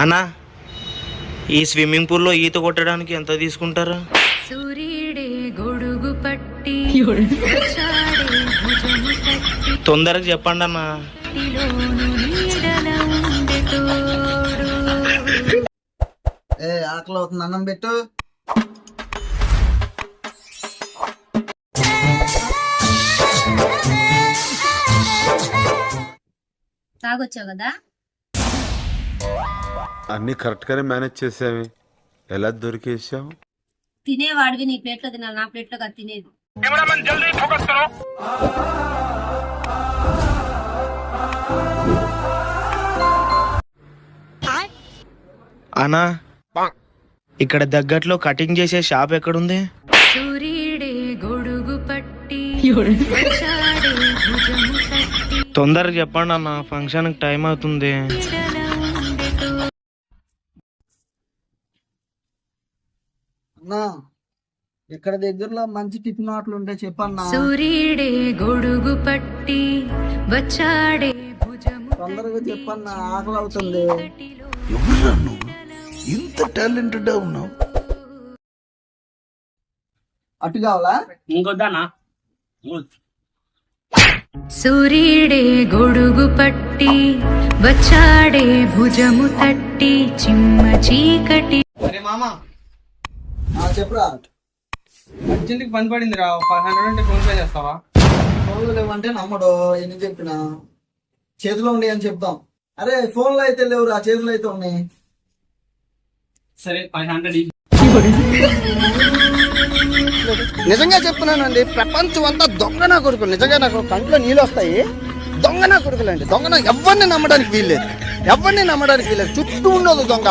అన్నా ఈ స్విమ్మింగ్ పూల్లో ఈత కొట్టడానికి ఎంత తీసుకుంటారు? సూర్యుడే గొడుగు పట్టి తొందరగా చెప్పండి అన్న. ఆకలి అవుతుంది, అన్నం పెట్టు. తాగొచ్చావు కదా? అన్ని కరెక్ట్ గానే మేనేజ్ చేసావి. ఎలా దొరికేసావు? తినేవాడివి నీ ప్లేట్లో తినాలి, నా ప్లేట్లో కాదు తినేది. అన్నా ఇక్కడ దగ్గరలో కటింగ్ చేసే షాప్ ఎక్కడుంది? సూర్యుడే గొడుగు పట్టి తొందరగా చెప్పండి అన్న, ఫంక్షన్ టైం అవుతుంది. అన్నా ఇక్కడ దగ్గరలో మంచి టిఫిన్ హోటల్ ఉంటే చెప్పన్నా. సూర్యుడే గొడుగు పట్టి వచ్చాడే భుజము తొందరగా చెప్పన్నా, ఆకలి అవుతుంది. ఎవరురా నువ్వు? ఇంత టాలెంటెడ్ ఉన్నావు. అటు కావాలా? ఇంకొద్దానా? సూర్యుడే గొడుగు పట్టి వచ్చాడే భుజము తట్టి చిమ్మ చీకటి. అరే మామా, చెప్పురా. అర్జెంట్కి పని పడింది రా, 500 అంటే ఫోన్ పే చేస్తావా? ఫోన్లు లేవంటే నమ్మడు. ఎన్ని చెప్పినా చేతిలో ఉండి అని చెప్తాం. అరే ఫోన్లో అయితే లేవురా, చేతిలో అయితే ఉన్నాయి. సరే 500. నిజంగా చెప్తున్నానండి, ప్రపంచం అంతా దొంగ నా కొడుకులు. నిజంగా నాకు కంట్లో నీళ్ళు వస్తాయి. దొంగ నా కొడుకులు అండి, దొంగ. ఎవరిని నమ్మడానికి వీల్లేదు, ఎవరిని నమ్మడానికి వీల్లేదు. చుట్టూ ఉండదు దొంగ.